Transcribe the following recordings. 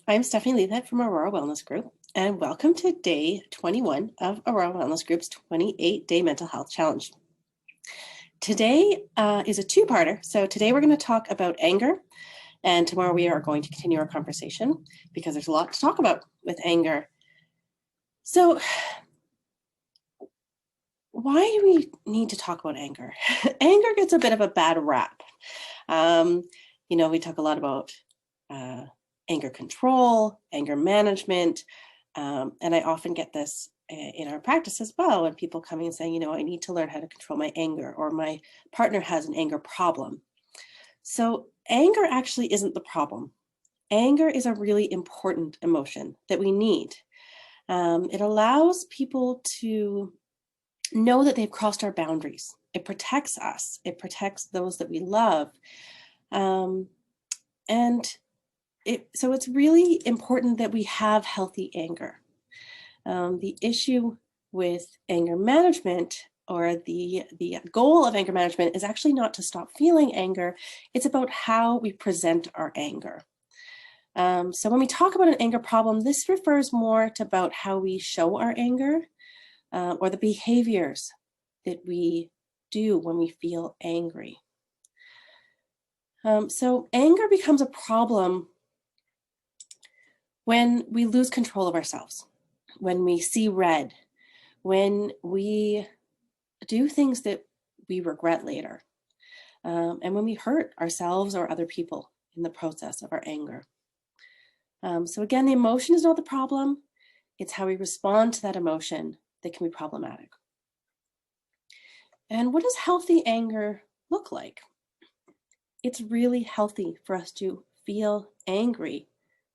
I'm Stephanie Leavitt from Aurora Wellness Group, and welcome to day 21 of Aurora Wellness Group's 28-day mental health challenge. Today is a two-parter. So today we're going to talk about anger, and tomorrow we are going to continue our conversation because there's a lot to talk about with anger. So why do we need to talk about anger? Anger gets a bit of a bad rap. We talk a lot about anger control, anger management, and I often get this in our practice as well when people come in and saying, I need to learn how to control my anger, or my partner has an anger problem. So anger actually isn't the problem. Anger is a really important emotion that we need. It allows people to know that they've crossed our boundaries. It protects us. It protects those that we love. So it's really important that we have healthy anger. The issue with anger management, or the goal of anger management, is actually not to stop feeling anger. It's about how we present our anger. So when we talk about an anger problem, this refers more to about how we show our anger, or the behaviors that we do when we feel angry. So anger becomes a problem when we lose control of ourselves, when we see red, when we do things that we regret later, and when we hurt ourselves or other people in the process of our anger. So again, the emotion is not the problem. It's how we respond to that emotion that can be problematic. And what does healthy anger look like? It's really healthy for us to feel angry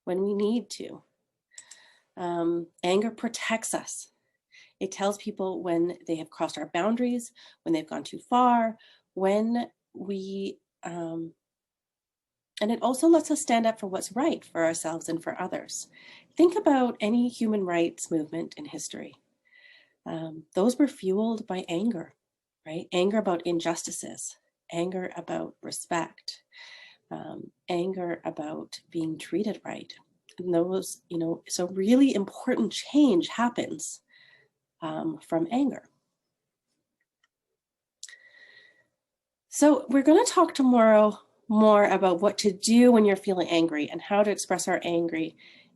when we need to. Anger protects us. It tells people when they have crossed our boundaries, when they've gone too far, and it also lets us stand up for what's right for ourselves and for others. Think about any human rights movement in history. Those were fueled by anger, right? Anger about injustices, anger about respect, anger about being treated right. And those, so really important change happens from anger. So we're going to talk tomorrow more about what to do when you're feeling angry and how to express our anger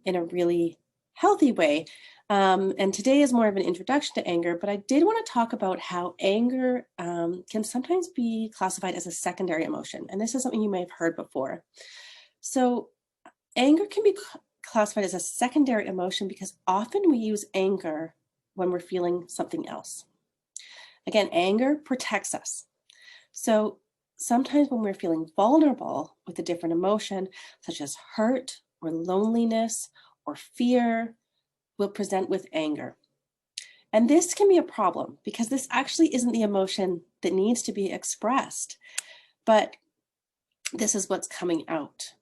in a really healthy way. And today is more of an introduction to anger, but I did want to talk about how anger can sometimes be classified as a secondary emotion. And this is something you may have heard before. So anger can be classified as a secondary emotion because often we use anger when we're feeling something else. Again, anger protects us. So sometimes when we're feeling vulnerable with a different emotion, such as hurt or loneliness or fear, we'll present with anger. And this can be a problem because this actually isn't the emotion that needs to be expressed, but this is what's coming out.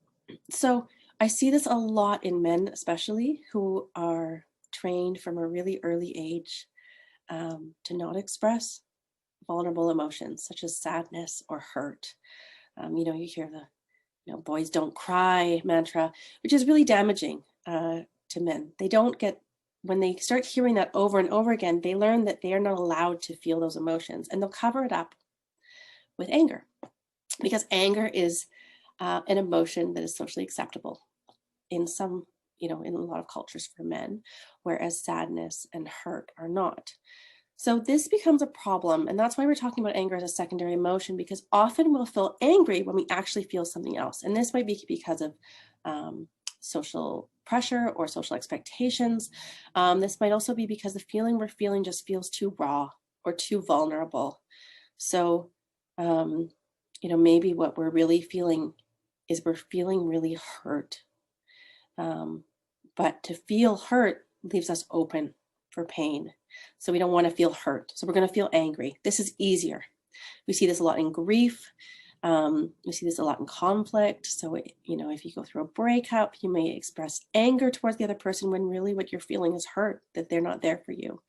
So I see this a lot in men, especially, who are trained from a really early age to not express vulnerable emotions such as sadness or hurt. You hear the boys don't cry mantra, which is really damaging to men. They don't get, when they start hearing that over and over again, they learn that they are not allowed to feel those emotions, and they'll cover it up with anger, because anger is an emotion that is socially acceptable in some, in a lot of cultures for men, whereas sadness and hurt are not. So this becomes a problem, and that's why we're talking about anger as a secondary emotion, because often we'll feel angry when we actually feel something else. And this might be because of social pressure or social expectations. This might also be because the feeling we're feeling just feels too raw or too vulnerable. So, maybe what we're really feeling is we're feeling really hurt. But to feel hurt leaves us open for pain. So we don't want to feel hurt. So we're going to feel angry. This is easier. We see this a lot in grief. We see this a lot in conflict. So, if you go through a breakup, you may express anger towards the other person when really what you're feeling is hurt, that they're not there for you,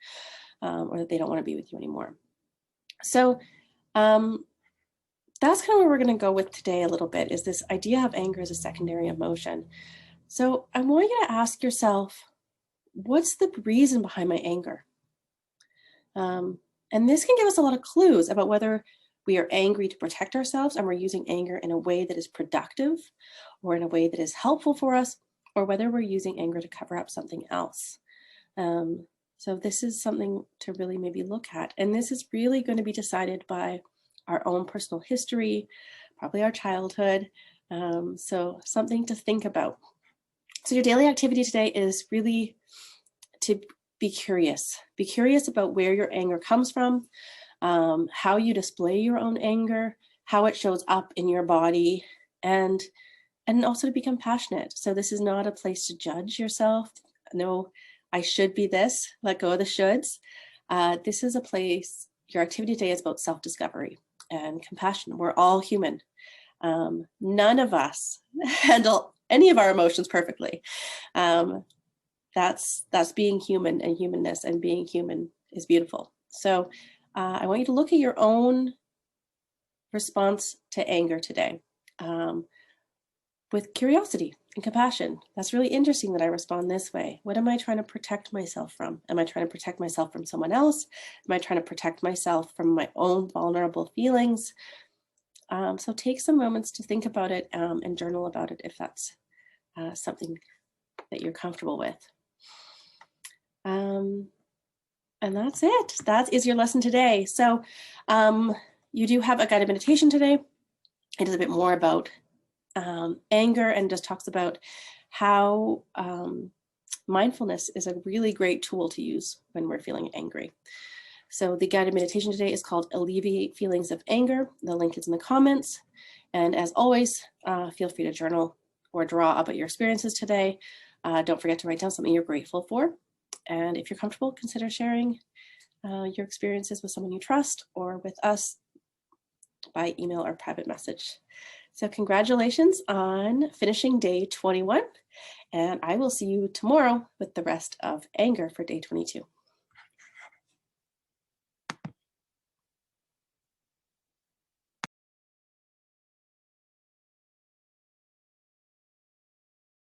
or that they don't want to be with you anymore. So that's kind of where we're going to go with today a little bit, is this idea of anger as a secondary emotion. So I want you to ask yourself, what's the reason behind my anger? And this can give us a lot of clues about whether we are angry to protect ourselves and we're using anger in a way that is productive or in a way that is helpful for us, or whether we're using anger to cover up something else. So this is something to really maybe look at. And this is really going to be decided by our own personal history, probably our childhood. So something to think about. So your daily activity today is really to be curious. Be curious about where your anger comes from, how you display your own anger, how it shows up in your body, and also to be compassionate. So this is not a place to judge yourself. No, I should be this. Let go of the shoulds. This is a place, your activity today is about self-discovery and compassion. We're all human. None of us handle any of our emotions perfectly. That's being human, and humanness and being human is beautiful. So I want you to look at your own response to anger today with curiosity and compassion. That's really interesting that I respond this way. What am I trying to protect myself from? Am I trying to protect myself from someone else? Am I trying to protect myself from my own vulnerable feelings? So take some moments to think about it and journal about it if that's something that you're comfortable with. And that's it. That is your lesson today. So you do have a guided meditation today. It is a bit more about anger and just talks about how mindfulness is a really great tool to use when we're feeling angry. So the guided meditation today is called Alleviate Feelings of Anger. The link is in the comments. And as always, feel free to journal or draw about your experiences today. Don't forget to write down something you're grateful for. And if you're comfortable, consider sharing your experiences with someone you trust or with us by email or private message. So congratulations on finishing day 21. And I will see you tomorrow with the rest of anger for day 22.